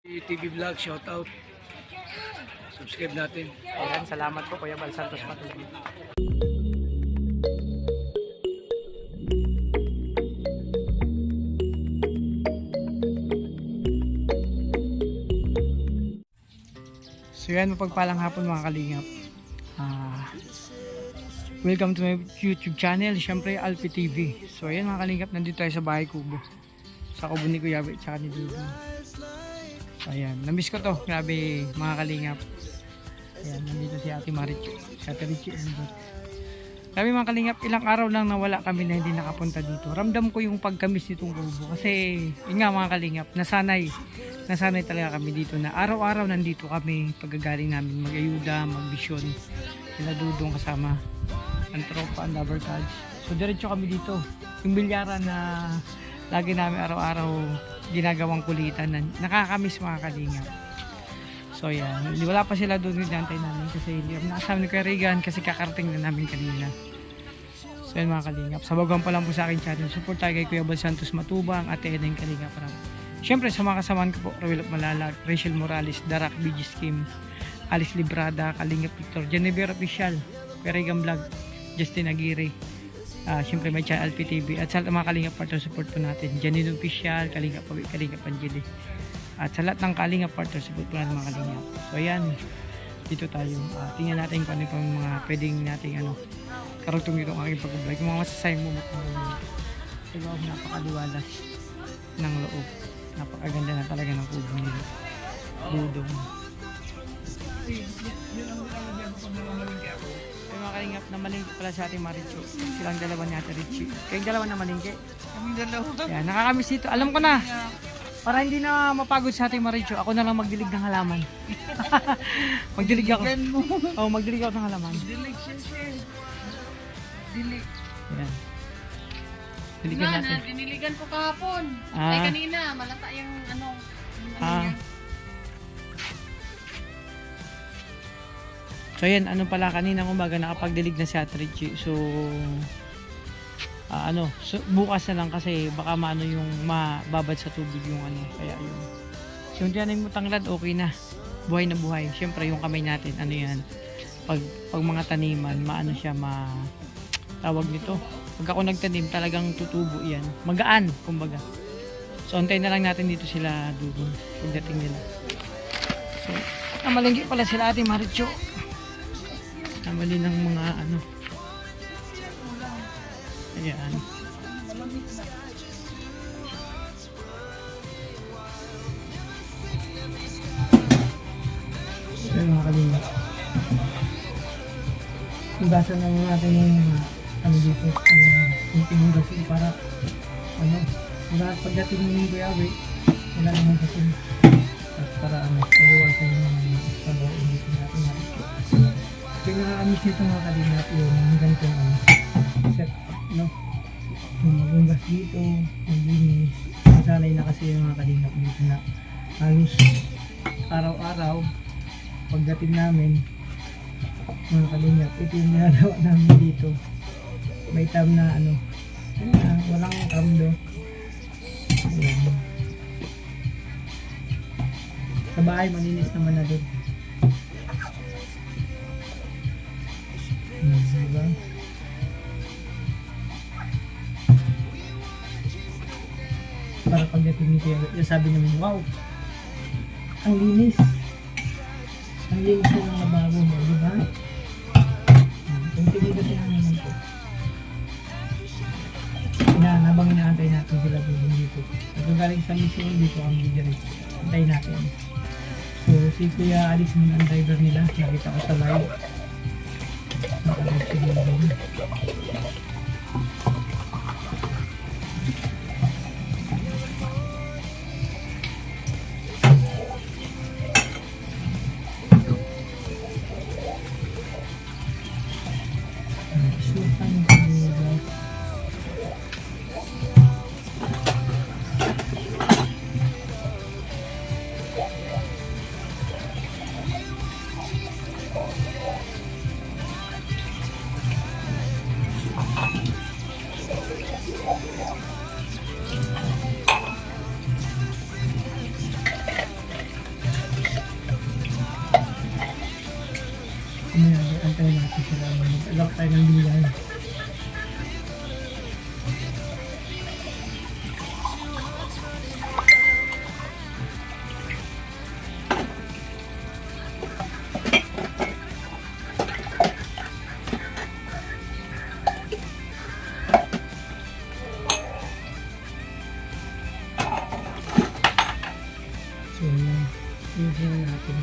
TV Vlog, shout out. Subscribe natin. Ayan, salamat po Kuya Bal Santos Patuloy. So yan, mapagpalang hapon mga kalingap. Welcome to my YouTube channel, syempre Alpi TV. So ayan mga kalingap, nandito tayo sa bahay kubo. Sa kubo ni Kuya Bal, tsaka ni Dudu. So ayan, namiss ko to, grabe mga kalingap. Ayan, nandito si Ate Marichu, si Ate Richie. Grabe mga kalingap, ilang araw lang nawala kami na hindi nakapunta dito. Ramdam ko yung pagkamiss nitong kubo. Kasi, yun nga mga kalingap, nasanay talaga kami dito na araw-araw nandito kami pagkagaling namin mag-ayuda, mag-vision. Sila Dudong kasama ang tropa, ang lover cards. So diretso kami dito. Yung bilyaran na lagi namin araw-araw ginagawang kulitan na nakakamiss mga kalingap. So yan, wala pa sila doon, hinantay namin kasi hindi kami nakasama ni Kuya Regan kasi kakarating na namin kanina. So yan mga kalingap, sabagan pa lang po sa akin channel, support tayo kay Kuya Bal Santos Matubang at Edeng Kalingap Ram. Siyempre sa mga kasamaan ko po, Rawil Malalag, Rachel Morales, Darak, BG Scheme, Alice Librada, Kalingap Victor, Genevieve Official, Kuya Regan Vlog, Justin Aguirre. Siyempre may channel LPTV at sa mga Kalingap partner support po natin, Janine Official, Kalingap Pawi, Kalingap Angeli. At sa lahat ng Kalingap partner support po natin mga Kalingap. So ayan, dito tayo. Tingnan natin kung ano pang mga pwedeng nating karugtong dito ang aking pag-vlog. Yung mga masasayang moment mo. Diba, napakaliwalas ng loob. Napakaganda na talaga ng kubo nila. Dudong. Kaya mga Kalingap, namalingki pala sa ating Marichu. Silang dalawa ni Ate Richie. Kayong dalawa namalingki? Kaming dalawa. Yan, nakakamiss dito. Alam ko na. Para hindi na mapagod sa ating Marichu, ako na lang magdilig ng halaman. Magdilig ako. Oo, magdilig ako ng halaman. Dilig siya. Dilig. Yan. Diligan natin. Diniligan ko kahapon. Ah. Ay kanina, malata yung ano. Ah. So yan, ano pala kanina umaga nakapagdilig na si Ate Richie. So so, bukas na lang kasi baka maano yung mababad sa tubig yung kaya yun. So yung tiyanay mo tanglad, okay na. Buhay na buhay. Siyempre yung kamay natin, ano yan, pag mga taniman, maano siya, tawag nito. Pag ako nagtanim, talagang tutubo yan. Magaan, kumbaga. So antayin na lang natin dito sila Dudong pagdating nila. So, namalingki pala sila Ate Marichu. Namali ng mga ayan. So mga Kalingap, hugasan na natin yung dito, yung tinugasin para wala pagdating ng Kuya Bal, wala naman kasi at para mahuwasan yung pagawin dito natin kaya nakakamiss nito mga Kalingap yung ganitong set yung magugas dito, maglinis. Masanay na kasi yung mga Kalingap dito na halos araw-araw pagdating namin mga Kalingap, ito yung ginagawa namin dito. May time na walang kamdo. Sa bahay malinis naman na doon. Diba? Para pagdating ni Kuya, sabi namin, wow, ang linis yung nabago mo, di ba? Yung tinigasin namin ito. Nabang inaantay natin sila dito. Ito galing sa mission dito ang direct. Antay natin. So si Kuya Alex ang driver nila, nakita ko sa live. Nakalive si Dudong. Ilok tayo ng bilay. So, yun natin.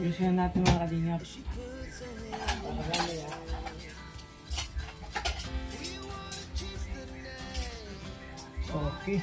Ayusin na natin mga kalingap. Okay.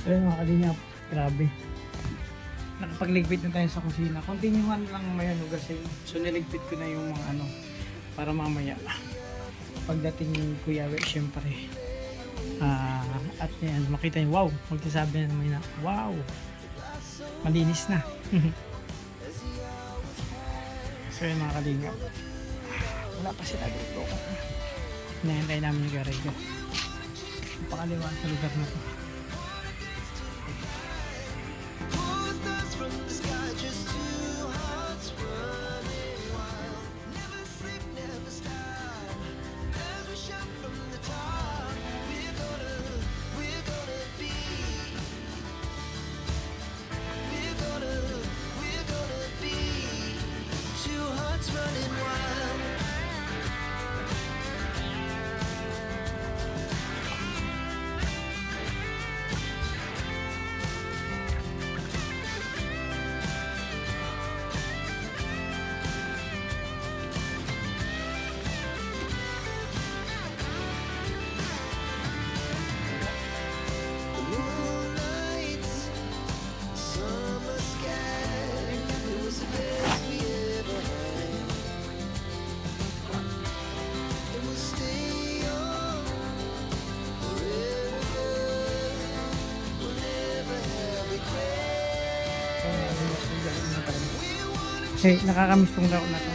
So yun mga kalingap, grabe. Nakapagligpit na tayo sa kusina. Continuan lang may hugasin. So niligpit ko na yung mga ano para mamaya pagdating ni Kuya We, syempre at yan, makita yung wow, magsasabi na naman na wow, malinis na. So yun mga kalingap, wala pa sila dito. Hinahintay namin yung garay ko. Pakaliwa sa lugar na to. Kasi nakakamiss tong laro na to.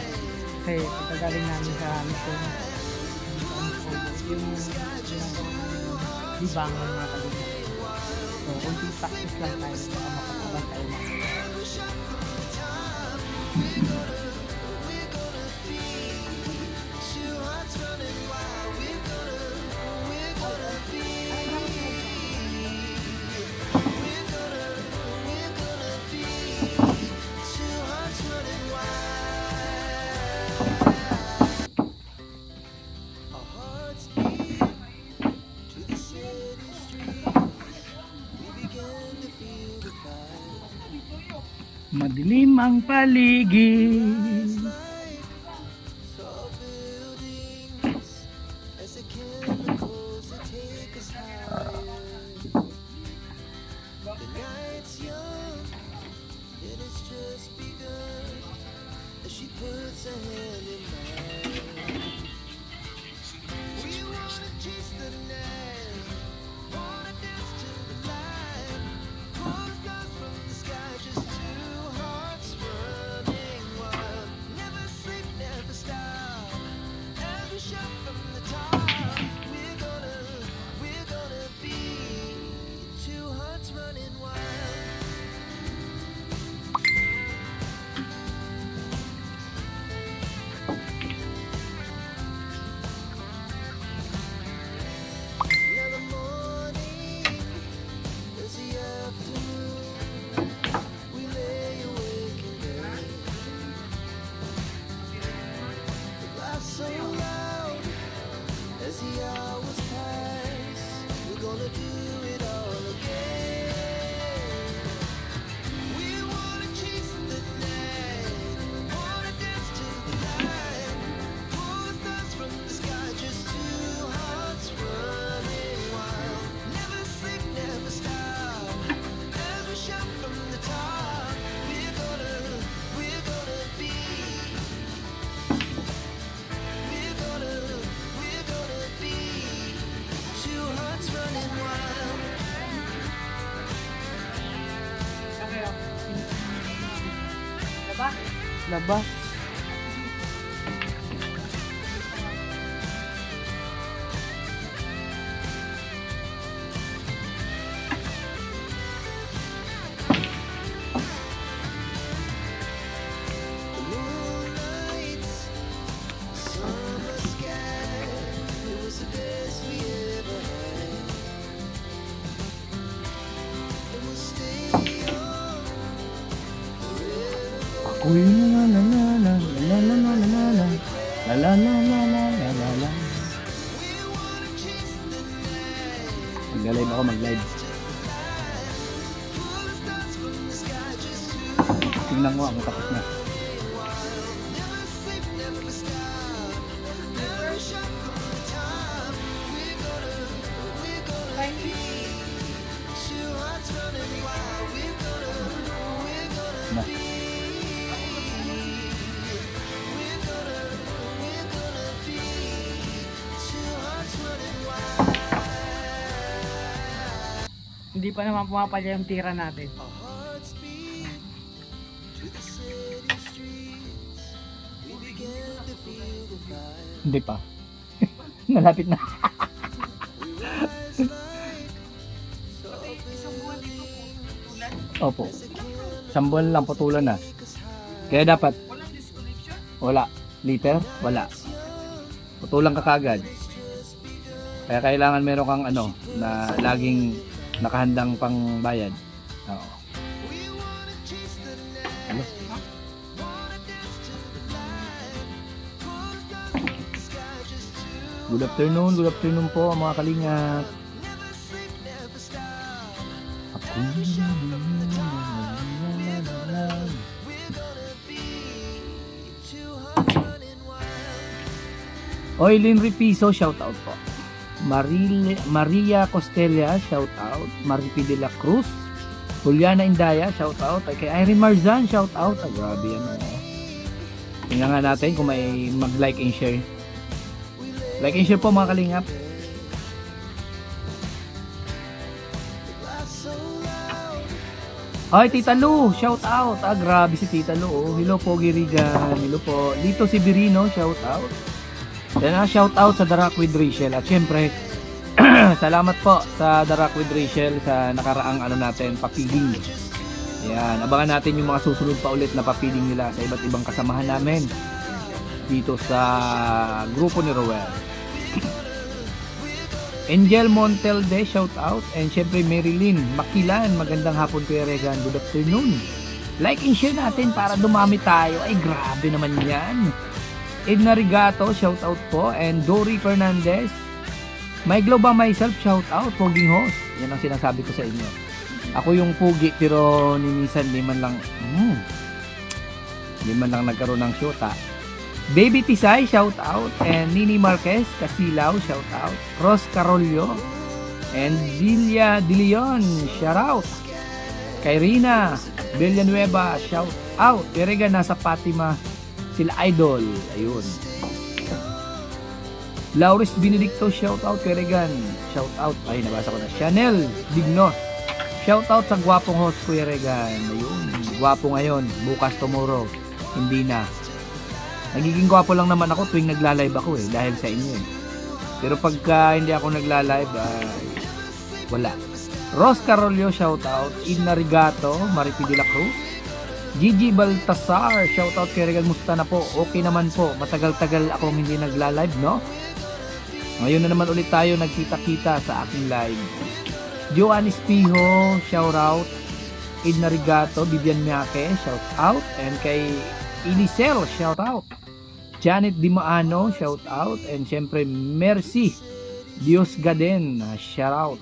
Kasi pagkagaling namin sa mission, yung libangan mga kalingap. So, kunting practice lang tayo para makapagabang tayo na. Madilim ang paligid. Labas. Uy, la la la la la la la la la la la la la la la la la. Mag-live ako, mag-live. Tingnan mo ako tapos na. Na. Hindi pa naman pumapalya yung tira natin. Hindi pa. Nalapit na. Isang buwan dito po. Tulan. Opo. Isang buwan lang putulan na. Kaya dapat Walang disconnection. wala. Liter? Wala. Putulan ka kagad. Kaya kailangan meron kang ano na laging nakahandang pang bayad. Oo. Ano? Good afternoon po mga kalingap. Oilin Ripiso, shout out po. Maria Costella, shout out. Maripi de la Cruz, Juliana Indaya, shout out. Kay Irene Marzan, shout out. Grabe yan. Tingnan nga natin kung may mag-like and share. Like and share po mga kalingap. Ay, Tita Lu, shout out. Grabe si Tita Lu. Hello po, Girigan. Hello po. Dito si Birino, shout out. Yan, shout out sa The Rock with Rachel. At syempre, salamat po sa The Rock with Rachel sa nakaraang ano natin, papiling. Yan, abangan natin yung mga susunod pa ulit na papiling nila sa iba't ibang kasamahan namin dito sa grupo ni Rowell. Angel Montelde, shout out. And syempre Marilyn Makilan, magandang hapon Kuya Regan, good afternoon. Like and share natin para dumami tayo. Ay grabe naman yan. Edna Rigato, shout out po. And Dory Fernandez, My Globa Myself, shout out. Poging host, yan ang sinasabi ko sa inyo. Ako yung pugi pero minsan di man lang nagkaroon ng shota. Baby Tisay, shout out. And Nini Marquez, Casilaw, shout out. Ross Carolio and Dilia Dilion, shout out. Kay Rina Villanueva, shout out. Erega nasa Fatima sila idol. Ayun. Lauris Benedicto, shout out. Keregan, shout out. Ay, nabasa ko na. Chanel Dignos, shout out sa gwapong host Kuya Regan. Ayun, gwapo ngayon. Bukas tomorrow, hindi na. Nagiging gwapo lang naman ako tuwing nagla-live ako dahil sa inyo Pero pagka hindi ako nagla-live, wala. Ross Carolio, shout out. Idna Rigato, Maripi de la Cruz, Gigi Baltasar, shout out kay Regal, musta na po? Okay naman po. Matagal-tagal akong hindi nagla-live, no? Ngayon na naman ulit tayo nagkita-kita sa aking live. Joan Espijo, shout out. Idna Rigato, Vivian Miake, shout out. And kay Inicel, shout out. Janet Dimaano, shout out. And syempre Mercy Dios Gaden, shout out.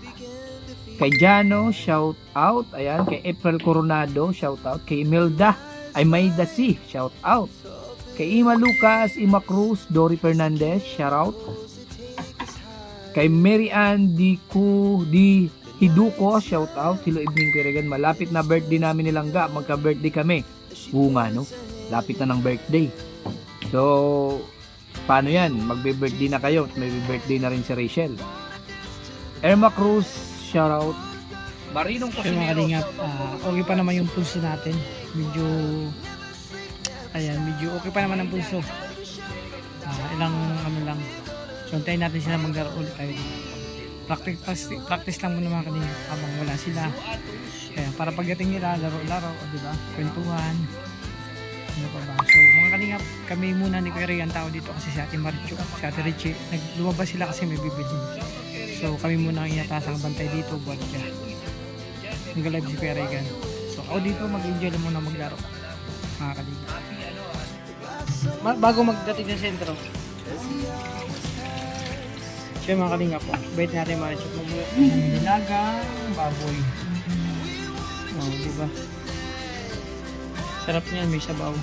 Kay Jano, shout out. Ayan, kay April Coronado, shout out. Kay Imelda, ay Mayda C, shout out. Kay Ima Lucas, Ima Cruz, Dory Fernandez, shout out. Kay Mary Ann Di Hiduko, shout out. Hello evening Kirigan, malapit na birthday namin ni Langga, magka-birthday kami. Bunga no, lapit na ng birthday. So, paano yan? Magbe-birthday na kayo, may birthday na rin si Rachel. Irma Cruz, shout out. Marinong Kaya mga kalingap, okay pa naman yung pulso natin. Medyo Ayan, medyo okay pa naman ang pulso. Ilang ano lang. So, antayin natin sila maglaro ulit tayo dito. Practice lang muna mga kalinga habang wala sila. Ayan, para pagdating nila, laro-laro, di ba? Kwentuhan. Ano pa ba? So, mga kalingap, kami muna ni Kuya Ray ang tao dito kasi si Ate Marichu, si Ate Richie, lumabas sila kasi may bibili. So, kami muna ang inatasang bantay dito, buwan siya. Nag-live si Kuya Ray. So, ako dito mag-enjoy lang muna maglaro. Mga kalingap. Bago magdating sa sentro. Siya mga kalingap po. Bait natin Marichu. Nilaga, baboy. Oh, di ba? Sarap niyan, may sabaw.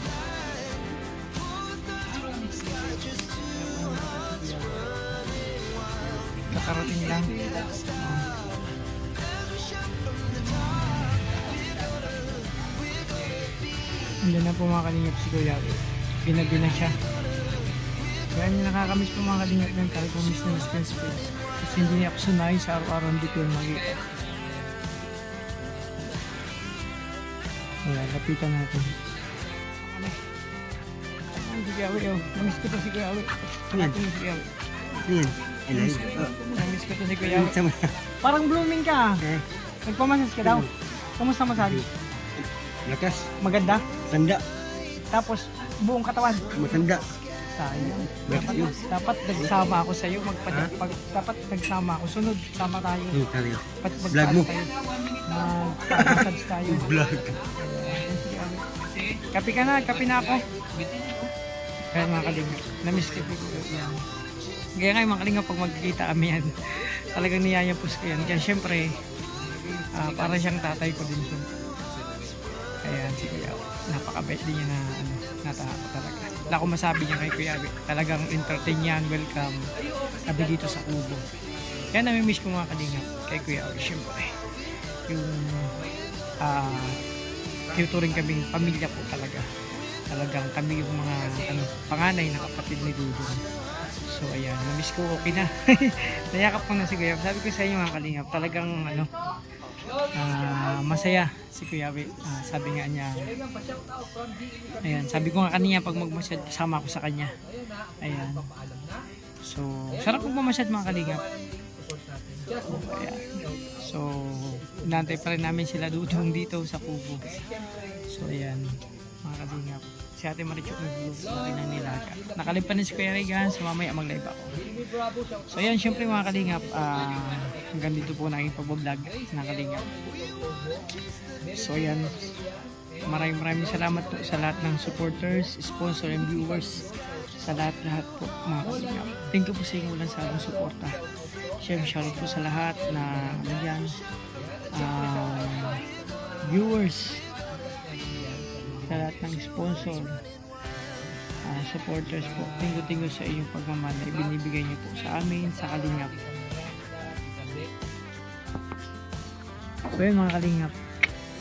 Kakarating lang. Hindi na po mga kalingap si Kuya. Binabi na siya. Kaya niya nakakamiss po mga kalingap ng kahit kung miss na space. Kasi hindi niya ako sunay sa araw-araw hindi ko yung makita. Ayan, lapitan natin. Si Kuya Awi, oh. Namiss ko to si Kuya Awi. Yan. Si Kuya Awi. Yan. Namiss ko to si Kuya Awi. Parang blooming ka. Nagpamasas ka daw. Kamusta masabi? Lakas. Maganda. Tanda. Tapos buong katawan. Matanda. Sayang. Bakit? Dapat nagsama ako sa iyo. Dapat nagsama ako. Sunod, sama tayo. Tayo. Vlog mo. Mag-massage tayo. Vlog. Kapi ka na, kapi na ako. Kaya mga kalinga, namiss ko po yan. Kaya nga mga kalinga, pag magkikita kami yan, talagang niyayapos ko yan. Kaya syempre, para siyang tatay ko din siya. Kaya si Kuya, napakabait din niya na nataka talaga. Wala akong masabi niya kay Kuya Abi. Talagang entertain yan, welcome. Sabi dito sa Kubo. Kaya namimiss ko mga kalinga kay Kuya Abi. Syempre, yung tinuturing kaming pamilya po talaga. Talagang kami yung mga panganay na kapatid ni Dudong. So ayan, namiss ko, okay na. Nayakap ko na si Kuya. Sabi ko sa inyo mga kalingap, talagang masaya si Kuya Awi. Sabi nga niya, ayan, sabi ko nga kanina pag magmasyad, kasama ako sa kanya. Ayan. So, sarap magmamasyad mga kalingap. Ayan. So, inaantay pa rin namin sila Dudong dito sa Kubo. So, ayan, mga kalingap. Si Ate Marichu nag-vlog na nilaga. Nakalipan din si Kuya Regan, so mamaya mag-live ako. So, ayan, syempre mga kalingap, hanggang dito po na aking pag-vlog na kalingap. So, ayan, maraming salamat po sa lahat ng supporters, sponsor, and viewers. Sa lahat po mga kalingap. Thank you po sa inyong sa aking suporta. Siyempre, shoutout po sa lahat na viewers, sa lahat ng sponsor, supporters po. Thank you sa inyong pagmamahal na ibinibigay niyo po sa amin sa Kalingap. So yun mga Kalingap,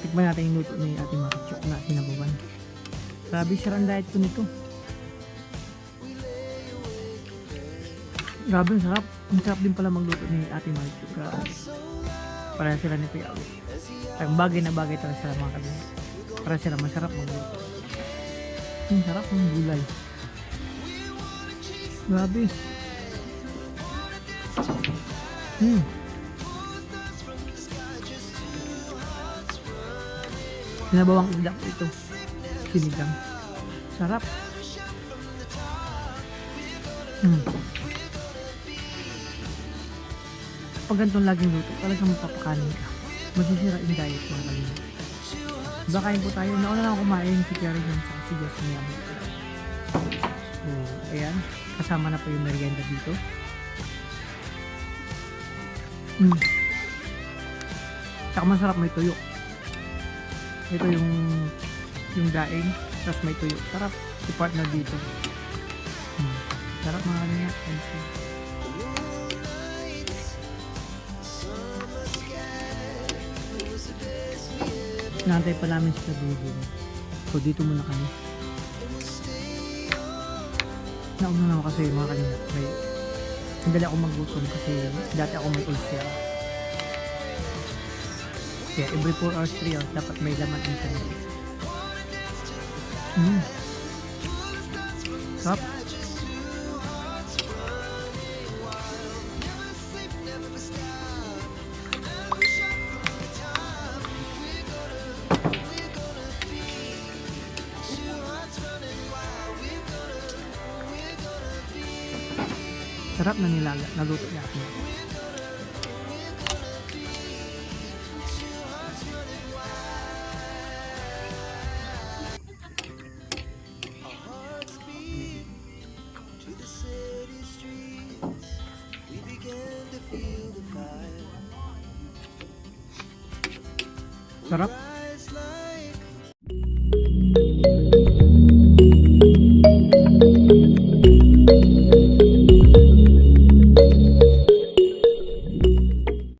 tikman natin yung luto ni Ate Marichu na sinabawan. Grabe sarang diet ko nito. Grabe, ang sarap. Ang sarap din pala magluto ni Ate Marichu. Para sila ni Kuya Awi. Ang bagay na bagay talaga sila mga Kalingap. Para sila masarap magluto. Ang sarap ng gulay. Grabe. Sinabawang isda ko ito. Sinigang. Sarap. Pag ganitong laging luto, talagang mapapakanin ka. Masisira yung diet mo na kanina. Diba kain po tayo? Nauna lang ako kumain si Karen yan sa si Jasmine yan. So, ayan. Kasama na po yung merienda dito. Saka masarap, may tuyo. Ito yung daing, tapos may tuyo. Sarap. I-partner dito. Sarap mga kanina. Thank you. Nantay pa namin sila Dudong. So dito muna kami. Nauna na ako kasi mga kanina. Sandali ako maggutom kasi dati ako may ulcer. Kaya every 4 hours 3 hours dapat may laman ang kanina. Sarap. Sarap na nilaga, naluto niya. Sarap.